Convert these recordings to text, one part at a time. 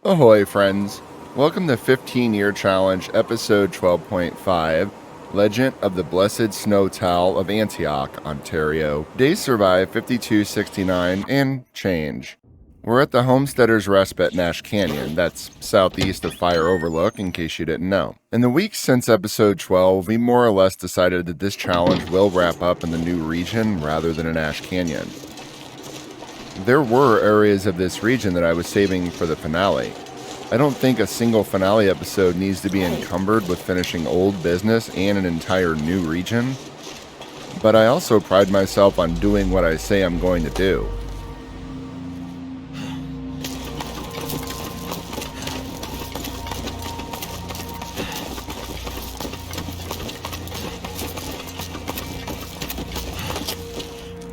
Ahoy, friends. Welcome to 15-Year Challenge, Episode 12.5, Legend of the Blessed Snow Towel of Antioch, Ontario. Days survive 5269 and change. We're at the Homesteader's Rest at Nash Canyon, that's southeast of Fire Overlook, in case you didn't know. In the weeks since Episode 12, we more or less decided that this challenge will wrap up in the new region rather than in Nash Canyon. There were areas of this region that I was saving for the finale. I don't think a single finale episode needs to be encumbered with finishing old business and an entire new region, but I also pride myself on doing what I say I'm going to do.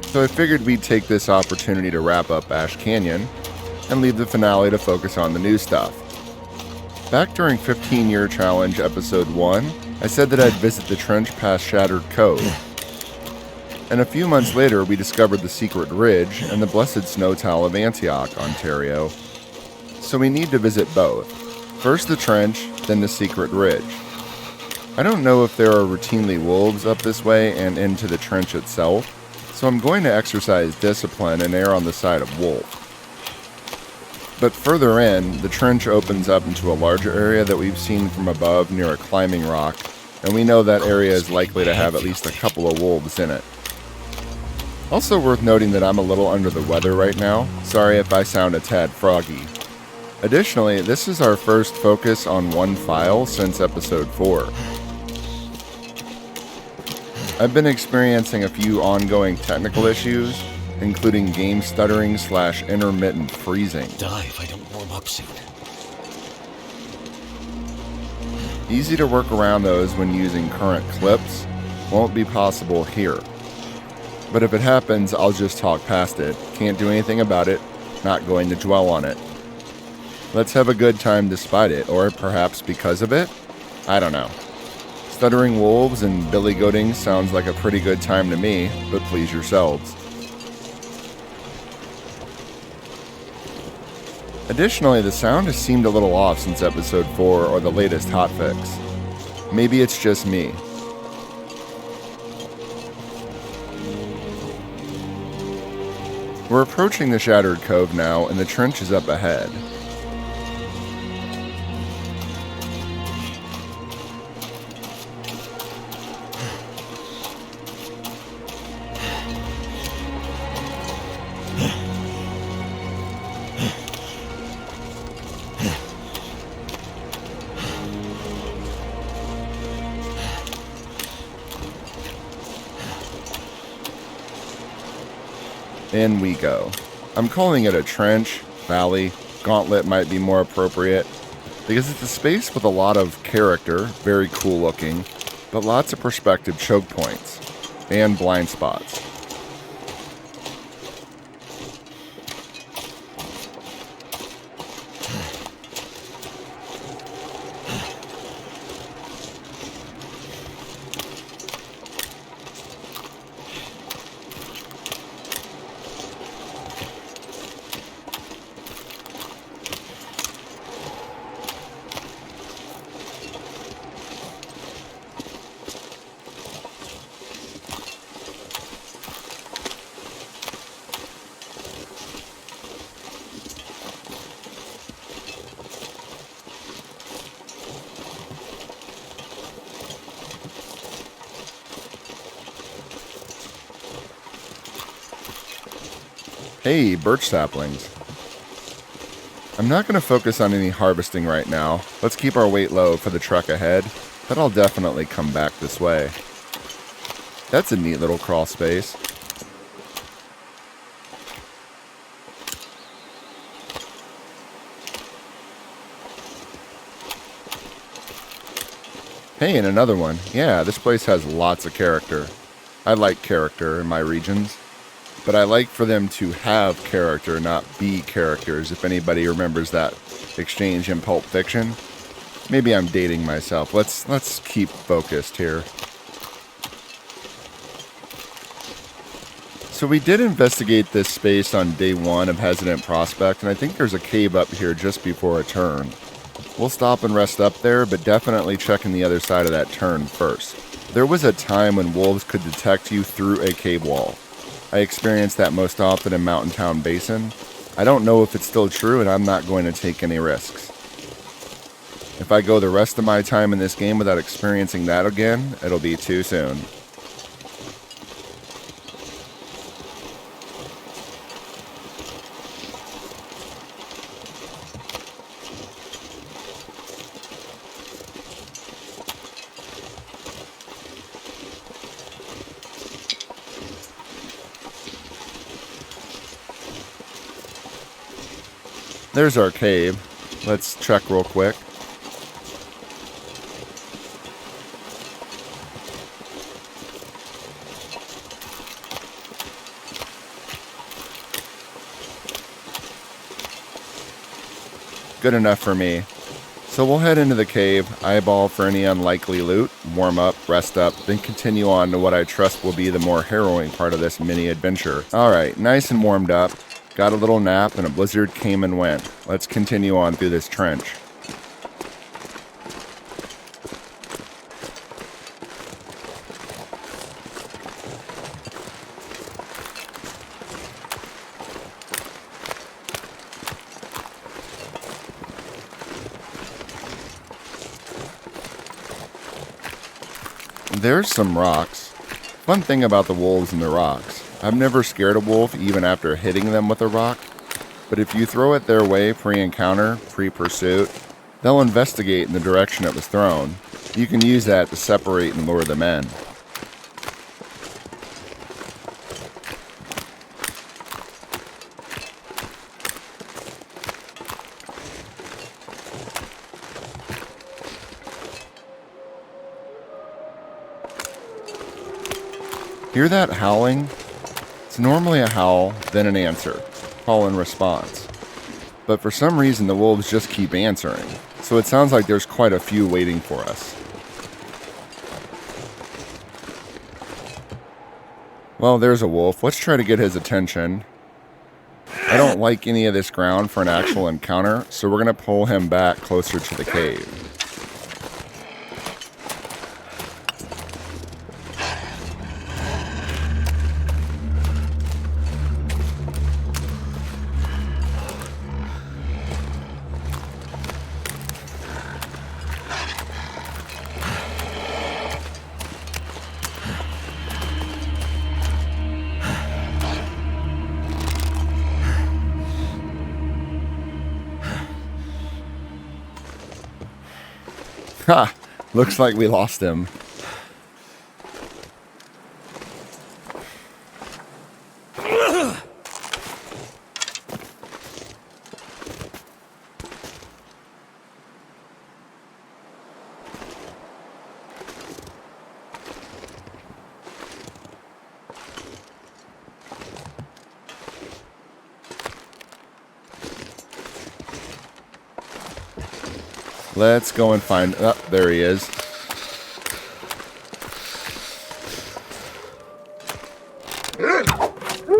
So I figured we'd take this opportunity to wrap up Ash Canyon and leave the finale to focus on the new stuff. Back during 15-Year Challenge Episode 1, I said that I'd visit the trench past Shattered Cove. And a few months later, we discovered the Secret Ridge and the Blessed Snow Towel of Antioch, Ontario. So we need to visit both. First the trench, then the Secret Ridge. I don't know if there are routinely wolves up this way and into the trench itself, so I'm going to exercise discipline and err on the side of wolf. But further in, the trench opens up into a larger area that we've seen from above near a climbing rock, and we know that area is likely to have at least a couple of wolves in it. Also worth noting that I'm a little under the weather right now. Sorry if I sound a tad froggy. Additionally, this is our first focus on one file since Episode 4. I've been experiencing a few ongoing technical issues, including game stuttering / intermittent freezing. Die if I don't warm up soon. Easy to work around those when using current clips. Won't be possible here. But if it happens, I'll just talk past it. Can't do anything about it. Not going to dwell on it. Let's have a good time despite it, or perhaps because of it? I don't know. Stuttering wolves and billy goating sounds like a pretty good time to me, but please yourselves. Additionally, the sound has seemed a little off since Episode 4 or the latest hotfix. Maybe it's just me. We're approaching the Shattered Cove now, and the trench is up ahead. In we go. I'm calling it a trench, valley, gauntlet might be more appropriate, because it's a space with a lot of character, very cool looking, but lots of perspective choke points, and blind spots. Hey, birch saplings. I'm not going to focus on any harvesting right now. Let's keep our weight low for the trek ahead, but I'll definitely come back this way. That's a neat little crawl space. Hey, and another one. Yeah, this place has lots of character. I like character in my regions. But I like for them to have character, not be characters, if anybody remembers that exchange in Pulp Fiction. Maybe I'm dating myself. Let's keep focused here. So we did investigate this space on day 1 of Hesitant Prospect, and I think there's a cave up here just before a turn. We'll stop and rest up there, but definitely checking the other side of that turn first. There was a time when wolves could detect you through a cave wall. I experienced that most often in Mountain Town Basin. I don't know if it's still true, and I'm not going to take any risks. If I go the rest of my time in this game without experiencing that again, it'll be too soon. There's our cave. Let's check real quick. Good enough for me. So we'll head into the cave, eyeball for any unlikely loot, warm up, rest up, then continue on to what I trust will be the more harrowing part of this mini adventure. Alright, nice and warmed up. Got a little nap and a blizzard came and went. Let's continue on through this trench. There's some rocks. Fun thing about the wolves and the rocks. I've never scared a wolf even after hitting them with a rock, but if you throw it their way pre-encounter, pre-pursuit, they'll investigate in the direction it was thrown. You can use that to separate and lure them in. Hear that howling? It's normally a howl, then an answer. Call and response. But for some reason the wolves just keep answering, so it sounds like there's quite a few waiting for us. Well, there's a wolf. Let's try to get his attention. I don't like any of this ground for an actual encounter, so we're going to pull him back closer to the cave. Ha! Looks like we lost him. Let's go and find... Oh, there he is.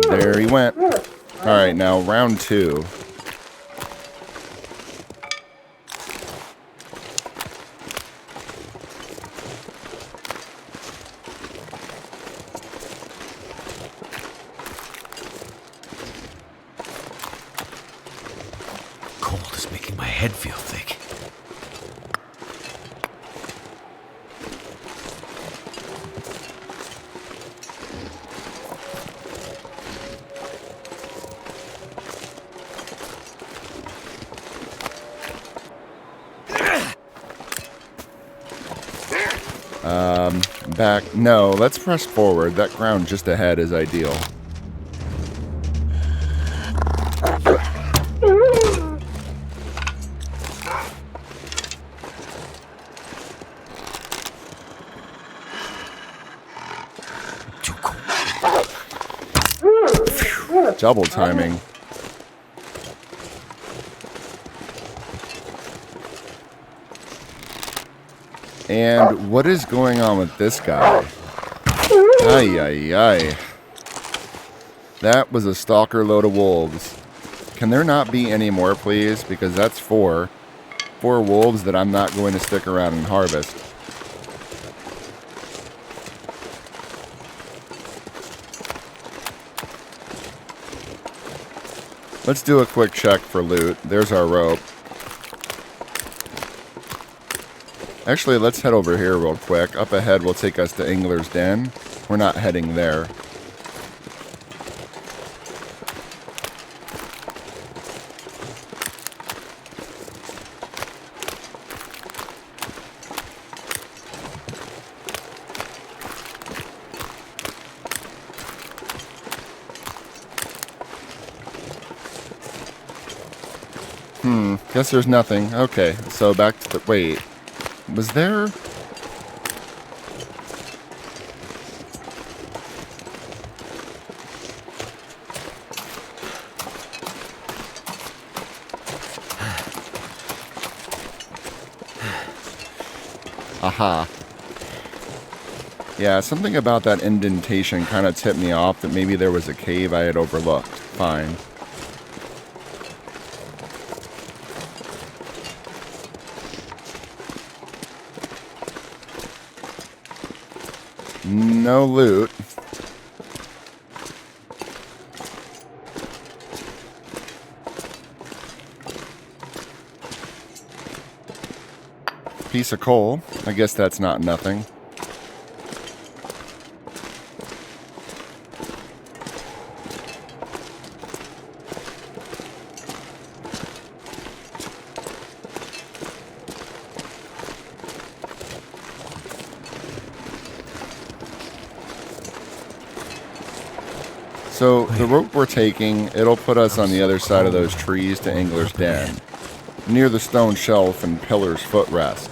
There he went. Alright, now round 2. Cold is making my head feel thick. Back. No, let's press forward. That ground just ahead is ideal. Too cold. Double timing. And what is going on with this guy? Ay, ay, ay. That was a stalker load of wolves. Can there not be any more, please? Because that's 4. 4 wolves that I'm not going to stick around and harvest. Let's do a quick check for loot. There's our rope. Actually, let's head over here real quick. Up ahead will take us to Angler's Den. We're not heading there. Guess there's nothing. Okay, so back to the... Wait. Was there... Aha. Yeah, something about that indentation kind of tipped me off that maybe there was a cave I had overlooked. Fine. No loot. Piece of coal. I guess that's not nothing. So, the rope we're taking, it'll put us on the other side of those trees to Angler's Den, near the stone shelf and pillar's footrest.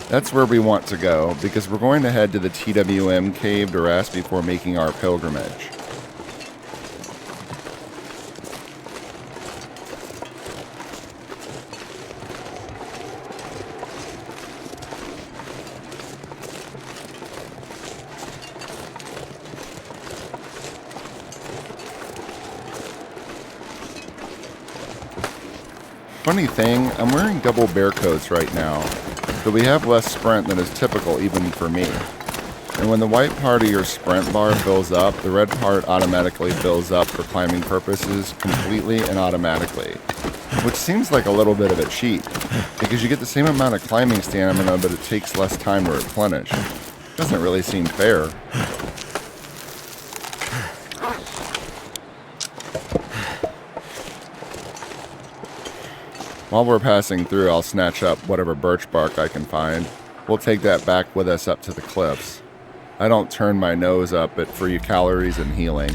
That's where we want to go, because we're going to head to the TWM cave to rest before making our pilgrimage. Funny thing, I'm wearing double bear coats right now, but we have less sprint than is typical even for me. And when the white part of your sprint bar fills up, the red part automatically fills up for climbing purposes completely and automatically. Which seems like a little bit of a cheat, because you get the same amount of climbing stamina, but it takes less time to replenish. Doesn't really seem fair. While we're passing through, I'll snatch up whatever birch bark I can find. We'll take that back with us up to the cliffs. I don't turn my nose up at free calories and healing.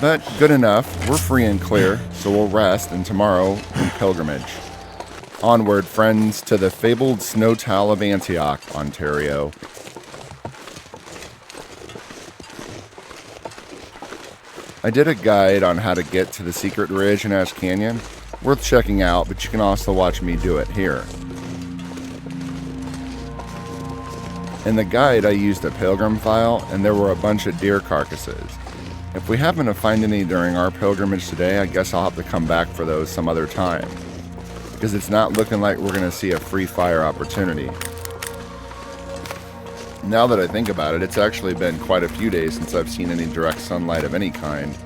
But good enough, we're free and clear, so we'll rest, and tomorrow we pilgrimage. Onward, friends, to the fabled snow tile of Antioch, Ontario. I did a guide on how to get to the secret ridge in Ash Canyon. Worth checking out, but you can also watch me do it here. In the guide, I used a pilgrim file, and there were a bunch of deer carcasses. If we happen to find any during our pilgrimage today, I guess I'll have to come back for those some other time, because it's not looking like we're going to see a free fire opportunity. Now that I think about it, it's actually been quite a few days since I've seen any direct sunlight of any kind.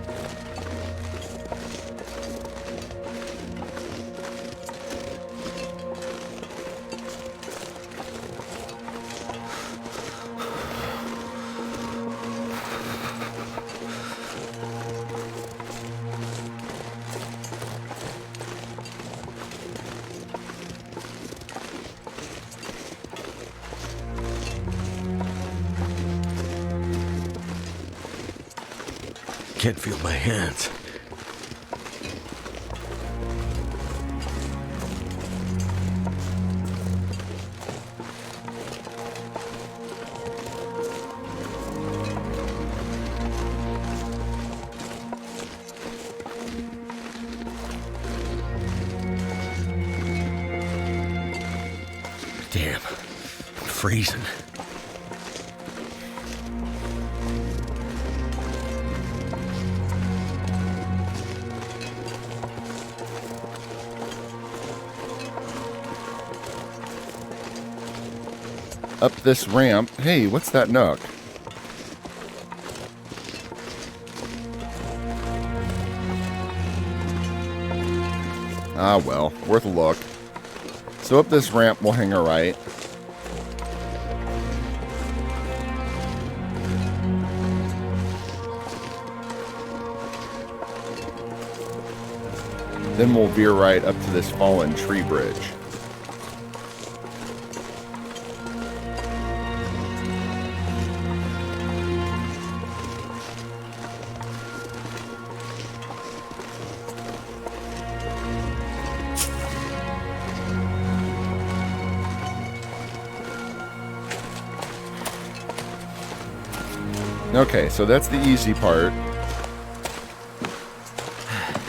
Can't feel my hands. Damn, I'm freezing. Up this ramp. Hey, what's that nook? Ah, well, worth a look. So up this ramp, we'll hang a right. Then we'll veer right up to this fallen tree bridge. Okay, so that's the easy part.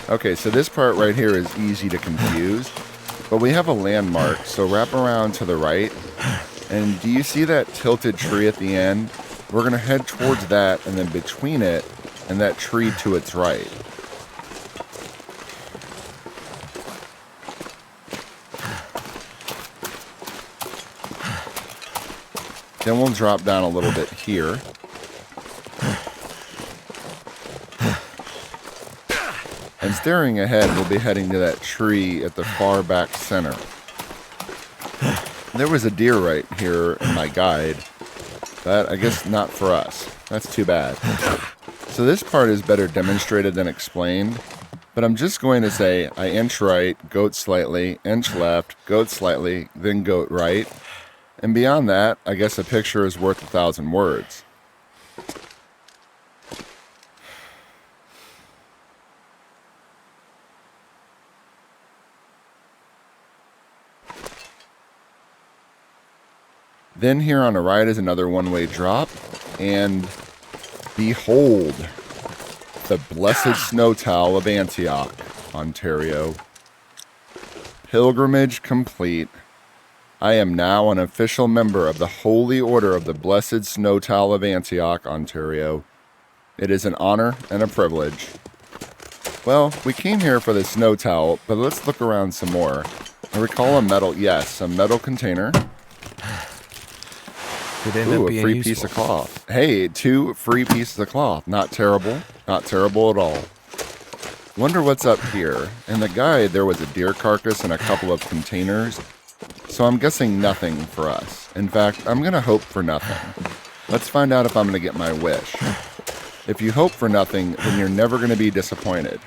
Okay, so this part right here is easy to confuse, but we have a landmark, so wrap around to the right, and do you see that tilted tree at the end? We're going to head towards that, and then between it and that tree to its right. Then we'll drop down a little bit here. And staring ahead, we'll be heading to that tree at the far back center. There was a deer right here in my guide, but I guess not for us. That's too bad. So this part is better demonstrated than explained, but I'm just going to say I inch right, goat slightly, inch left, goat slightly, then goat right. And beyond that, I guess a picture is worth 1,000 words. Then here on the right is another one-way drop, and behold, the blessed snow towel of Antioch, Ontario. Pilgrimage complete. I am now an official member of the Holy Order of the Blessed Snow Towel of Antioch, Ontario. It is an honor and a privilege. Well, we came here for the snow towel, but let's look around some more. I recall a metal container. Could end Ooh, up a being free useful. piece of cloth. Hey, 2 free pieces of cloth. Not terrible. Not terrible at all. Wonder what's up here. In the guide, there was a deer carcass and a couple of containers. So I'm guessing nothing for us. In fact, I'm going to hope for nothing. Let's find out if I'm going to get my wish. If you hope for nothing, then you're never going to be disappointed.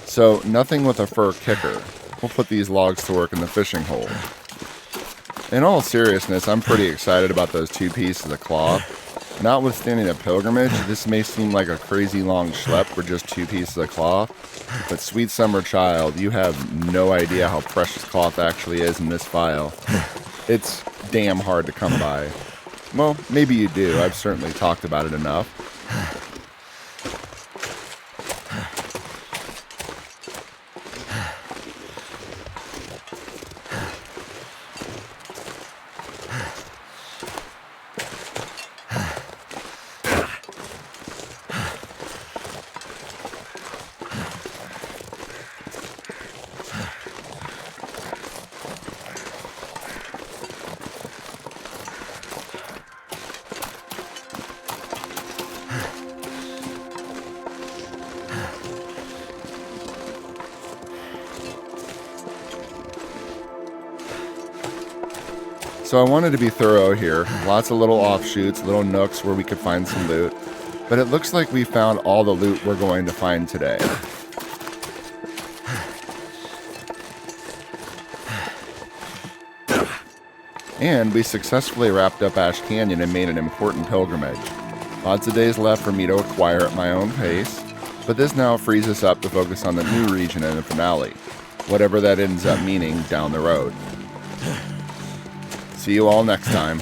So, nothing with a fur kicker. We'll put these logs to work in the fishing hole. In all seriousness, I'm pretty excited about those 2 pieces of cloth. Notwithstanding a pilgrimage, this may seem like a crazy long schlep for just 2 pieces of cloth, but sweet summer child, you have no idea how precious cloth actually is in this file. It's damn hard to come by. Well, maybe you do. I've certainly talked about it enough. So I wanted to be thorough here. Lots of little offshoots, little nooks where we could find some loot. But it looks like we found all the loot we're going to find today. And we successfully wrapped up Ash Canyon and made an important pilgrimage. Lots of days left for me to acquire at my own pace, but this now frees us up to focus on the new region in the finale, whatever that ends up meaning down the road. See you all next time.